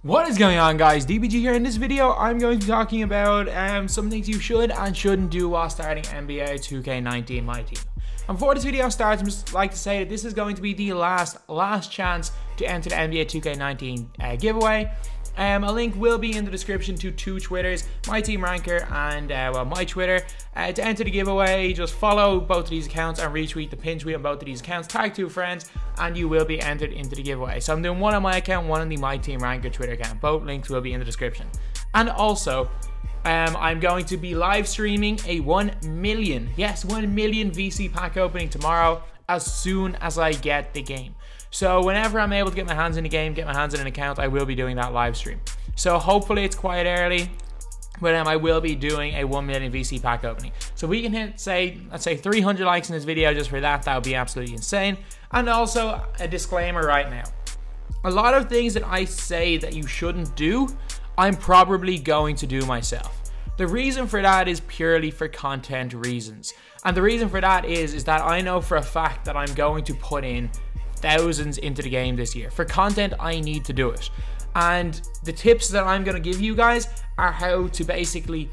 What is going on, guys? DBG here. In this video, I'm going to be talking about some things you should and shouldn't do while starting NBA 2K19 MyTEAM. And before this video starts, I'd just like to say that this is going to be the last chance to enter the NBA 2K19 giveaway. A link will be in the description to two Twitters, MyTEAM Ranker and my Twitter. To enter the giveaway, just follow both of these accounts and retweet the pin tweet on both of these accounts. Tag two friends and you will be entered into the giveaway. So I'm doing one on my account, one on the MyTEAM Ranker Twitter account. Both links will be in the description. And also, I'm going to be live streaming a 1 million VC pack opening tomorrow as soon as I get the game. So whenever I'm able to get my hands in the game, get my hands in an account, I will be doing that live stream. So hopefully it's quite early, but I will be doing a 1 million VC pack opening. So if we can hit, let's say 300 likes in this video just for that, that would be absolutely insane. And also a disclaimer right now. A lot of things that I say that you shouldn't do, I'm probably going to do myself. The reason for that is purely for content reasons. And the reason for that is that I know for a fact that I'm going to put in thousands into the game this year. For content, I need to do it. And the tips that I'm going to give you guys are how to basically,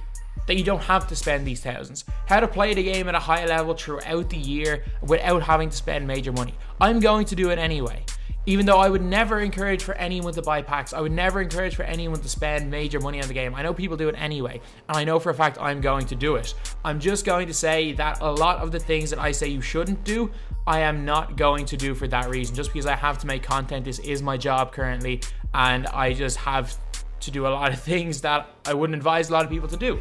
that you don't have to spend these thousands. How to play the game at a high level throughout the year without having to spend major money. I'm going to do it anyway. Even though I would never encourage for anyone to buy packs, I would never encourage for anyone to spend major money on the game. I know people do it anyway, and I know for a fact I'm going to do it. I'm just going to say that a lot of the things that I say you shouldn't do, I am not going to do for that reason. Just because I have to make content, this is my job currently, and I just have to do a lot of things that I wouldn't advise a lot of people to do.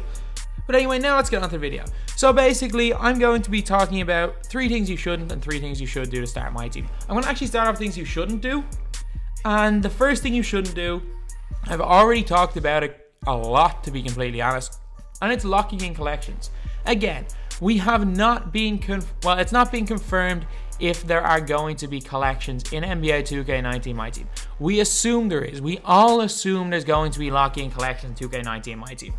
But anyway, now let's get on to the video. So basically, I'm going to be talking about 3 things you shouldn't and 3 things you should do to start my team. I'm going to actually start off things you shouldn't do. And the first thing you shouldn't do, I've already talked about it a lot, to be completely honest, and it's locking in collections. Again, we have not been, it's not been confirmed if there are going to be collections in NBA 2K19 MyTEAM. We assume there is. We all assume there's going to be locking in collections in 2K19 MyTEAM.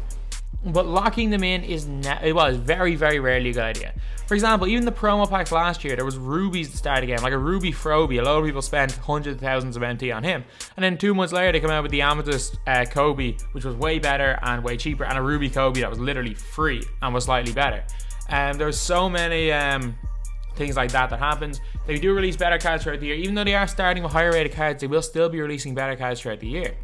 But locking them in is very, very rarely a good idea. For example, even the promo packs last year, there was rubies to start the game, like a ruby Froby. A lot of people spent hundreds of thousands of MT on him. And then 2 months later, they come out with the amethyst Kobe, which was way better and way cheaper, and a ruby Kobe that was literally free and was slightly better. There's so many things like that happens. They do release better cards throughout the year. Even though they are starting with higher rated cards, they will still be releasing better cards throughout the year.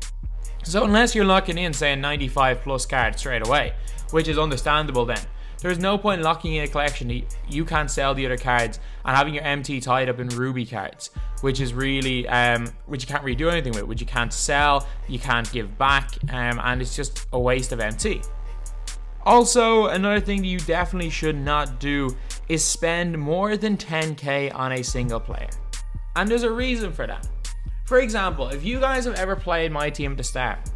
So unless you're locking in, say, 95 plus cards straight away, which is understandable then, there's no point locking in a collection. You can't sell the other cards and having your MT tied up in ruby cards, which is really, which you can't really do anything with, which you can't sell, you can't give back, and it's just a waste of MT. Also, another thing that you definitely should not do is spend more than 10k on a single player. And there's a reason for that. For example, if you guys have ever played MyTEAM at the start,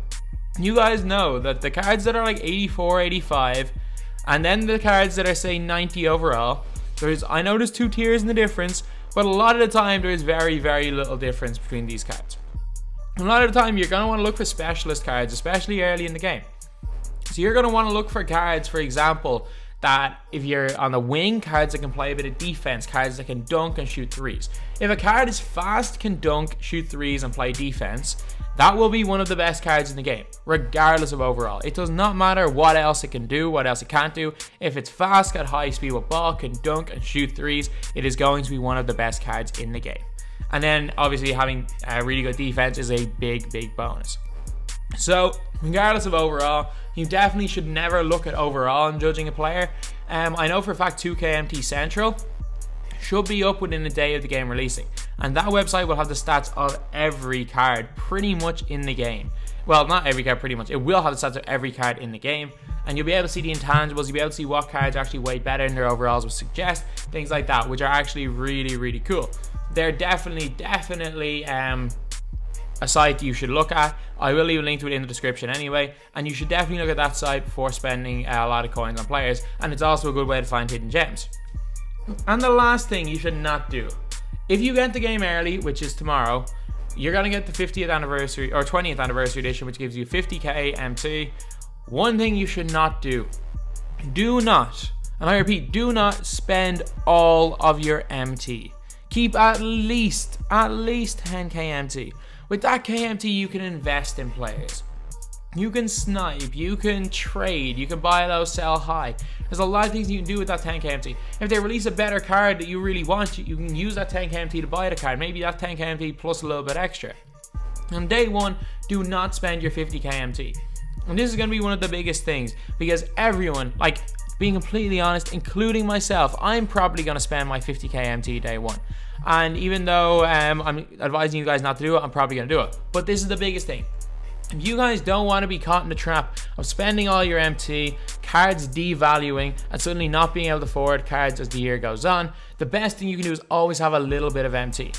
you guys know that the cards that are like 84, 85, and then the cards that are say 90 overall, I know there's 2 tiers in the difference, but a lot of the time there is very, very little difference between these cards. A lot of the time you're going to want to look for specialist cards, especially early in the game. So you're going to want to look for cards, for example, that if you're on the wing, cards that can play a bit of defense, cards that can dunk and shoot threes. If a card is fast, can dunk, shoot threes, and play defense, that will be one of the best cards in the game, regardless of overall. It does not matter what else it can do, what else it can't do. If it's fast, got high speed with ball, can dunk and shoot threes, it is going to be one of the best cards in the game. And then obviously having a really good defense is a big, big bonus. So regardless of overall, you definitely should never look at overall in judging a player. I know for a fact 2KMT Central should be up within a day of the game releasing, and that website will have the stats of every card pretty much in the game. Well, not every card, pretty much. It will have the stats of every card in the game, and you'll be able to see the intangibles, you'll be able to see what cards are actually way better in their overalls would suggest, things like that, which are actually really, really cool. They're definitely a site you should look at. I will leave a link to it in the description anyway, and you should definitely look at that site before spending a lot of coins on players, and it's also a good way to find hidden gems. And the last thing you should not do, if you get the game early, which is tomorrow, you're going to get the 50th anniversary or 20th anniversary edition, which gives you 50k MT. One thing you should not do not, and I repeat, do not spend all of your MT. Keep at least 10k MT. With that KMT, you can invest in players. You can snipe, you can trade, you can buy low, sell high. There's a lot of things you can do with that 10 KMT. If they release a better card that you really want, you can use that 10 KMT to buy the card. Maybe that 10 KMT plus a little bit extra. On day one, do not spend your 50 KMT. And this is going to be one of the biggest things, because everyone, like, being completely honest, including myself, I'm probably going to spend my 50 KMT day one. And even though I'm advising you guys not to do it, I'm probably going to do it. But this is the biggest thing. If you guys don't want to be caught in the trap of spending all your MT, cards devaluing, and suddenly not being able to afford cards as the year goes on, the best thing you can do is always have a little bit of MT.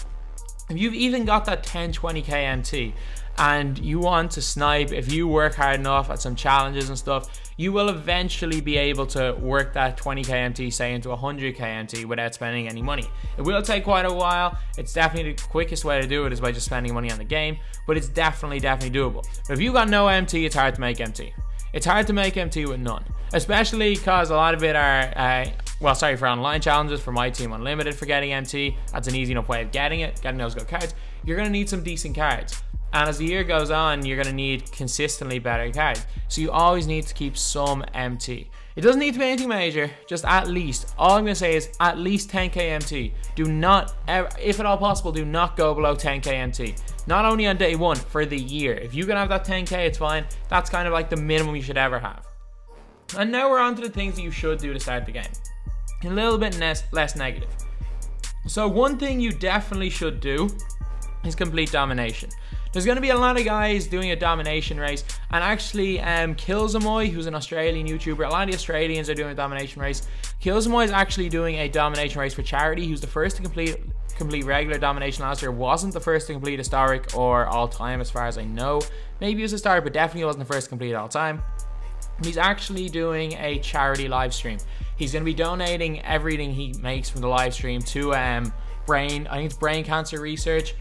If you've even got that 10-20k MT and you want to snipe, if you work hard enough at some challenges and stuff, you will eventually be able to work that 20k MT, say, into 100k MT without spending any money. It will take quite a while. It's definitely the quickest way to do it is by just spending money on the game, but it's definitely doable. But if you got no MT, it's hard to make MT. It's hard to make MT with none, especially because a lot of it are, well, sorry, for online challenges, for MyTEAM Unlimited for getting MT. That's an easy enough way of getting it, getting those good cards. You're going to need some decent cards. And as the year goes on, you're going to need consistently better cards. So you always need to keep some MT. It doesn't need to be anything major, just at least. All I'm going to say is at least 10k MT. Do not, ever, if at all possible, do not go below 10k MT. Not only on day one, for the year. If you can have that 10k, it's fine. That's kind of like the minimum you should ever have. And now we're on to the things that you should do to start the game. A little bit less negative. So one thing you definitely should do is complete domination. There's going to be a lot of guys doing a domination race, and actually Killzamoy, who's an Australian YouTuber, a lot of the Australians are doing a domination race. Killzamoy is actually doing a domination race for charity. He was the first to complete regular domination last year. Wasn't the first to complete historic or all-time as far as I know. Maybe he was historic, but definitely wasn't the first to complete all-time. He's actually doing a charity live stream. He's going to be donating everything he makes from the live stream to I think it's brain cancer research.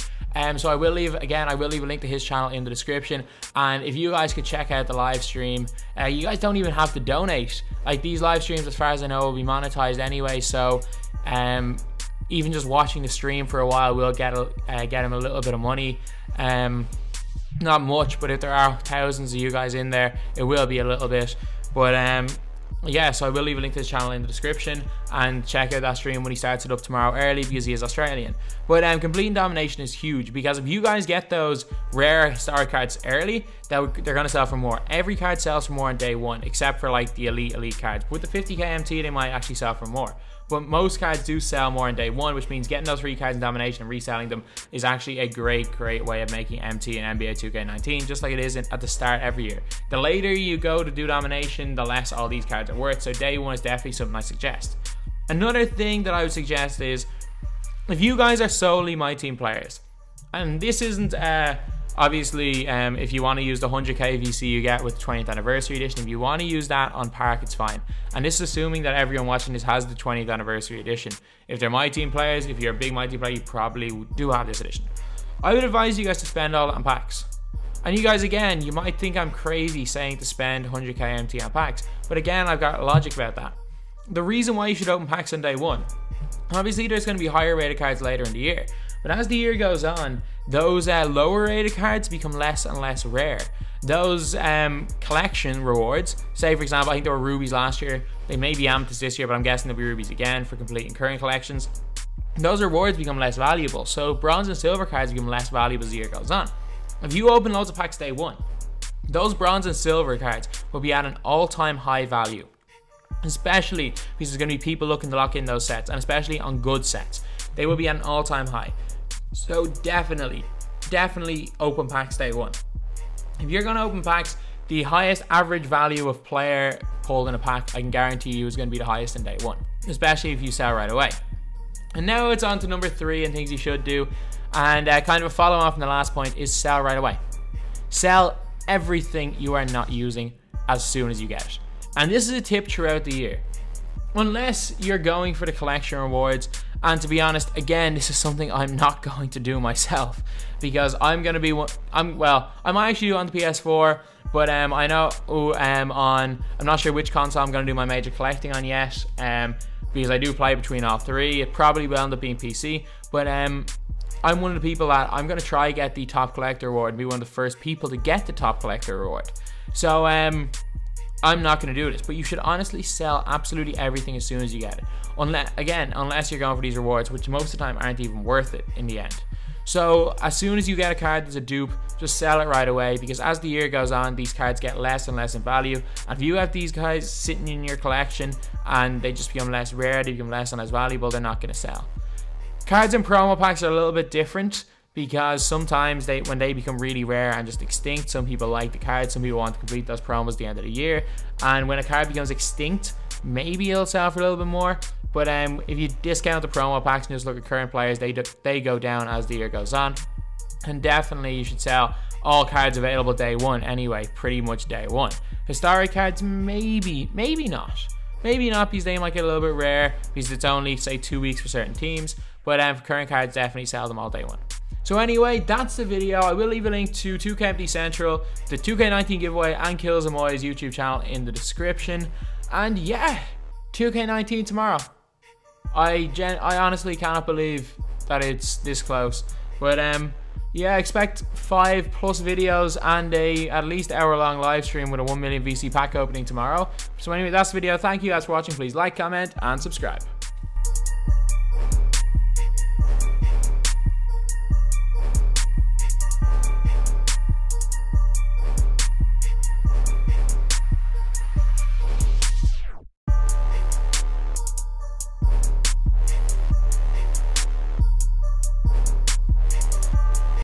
So I will leave a link to his channel in the description, and if you guys could check out the live stream, you guys don't even have to donate. Like, these live streams, as far as I know, will be monetized anyway, so even just watching the stream for a while will get him a little bit of money. Not much, but if there are thousands of you guys in there, it will be a little bit. But yeah, so I will leave a link to his channel in the description, and check out that stream when he starts it up tomorrow early, because he is Australian. But completing domination is huge, because if you guys get those rare historic cards early, they're going to sell for more. Every card sells for more on day one, except for like the elite cards. With the 50k MT, they might actually sell for more. But most cards do sell more on day one, which means getting those free cards in domination and reselling them is actually a great way of making MT in NBA 2K19, just like it is at the start every year. The later you go to do domination, the less all these cards are worth, so day one is definitely something I suggest. Another thing that I would suggest is, if you guys are solely MyTEAM players, and this isn't obviously if you want to use the 100k VC you get with the 20th anniversary edition, if you want to use that on Park, it's fine. And this is assuming that everyone watching this has the 20th anniversary edition. If they're MyTEAM players, if you're a big MyTEAM player, you probably do have this edition. I would advise you guys to spend all that on packs. And you guys, again, you might think I'm crazy saying to spend 100k MT on packs, but again, I've got logic about that. The reason why you should open packs on day one, obviously there's going to be higher rated cards later in the year, but as the year goes on, those lower rated cards become less and less rare. Those collection rewards, say for example, I think there were rubies last year, they may be amethyst this year, but I'm guessing there'll be rubies again for completing current collections. Those rewards become less valuable, so bronze and silver cards become less valuable as the year goes on. If you open loads of packs day one, those bronze and silver cards will be at an all-time high value, especially because there's going to be people looking to lock in those sets, and especially on good sets, they will be at an all-time high. So definitely open packs day one. If you're going to open packs, the highest average value of player pulled in a pack, I can guarantee you, is going to be the highest in day one, especially if you sell right away. And now it's on to number 3 and things you should do, and kind of a follow on from the last point is sell right away. Sell everything you are not using as soon as you get it. And this is a tip throughout the year. Unless you're going for the collection rewards, and to be honest, again, this is something I'm not going to do myself, because I'm going to be, I might actually do it on the PS4, but I know I'm not sure which console I'm going to do my major collecting on yet, because I do play between all 3. It probably will end up being PC, but I'm one of the people that I'm going to try get the top collector reward and be one of the first people to get the top collector reward. So I'm not going to do this, but you should honestly sell absolutely everything as soon as you get it. Unless you're going for these rewards, which most of the time aren't even worth it in the end. So as soon as you get a card that's a dupe, just sell it right away, because as the year goes on, these cards get less and less in value. And if you have these guys sitting in your collection and they just become less rare, they become less and less valuable, they're not going to sell. Cards in promo packs are a little bit different, because sometimes when they become really rare and just extinct, some people like the card, some people want to complete those promos at the end of the year. And when a card becomes extinct, maybe it'll sell for a little bit more. But if you discount the promo packs and just look at current players, they go down as the year goes on. And definitely you should sell all cards available day one anyway, pretty much day one. Historic cards, maybe not. Maybe not, because they might get a little bit rare, because it's only, say, 2 weeks for certain teams. But for current cards, definitely sell them all day one. So anyway, that's the video. I will leave a link to 2K Central, the 2K19 giveaway, and Kills and Moy's YouTube channel in the description. And yeah, 2K19 tomorrow. I honestly cannot believe that it's this close. But yeah, expect 5+ videos and a at least hour-long live stream with a 1 million VC pack opening tomorrow. So anyway, that's the video. Thank you guys for watching. Please like, comment, and subscribe.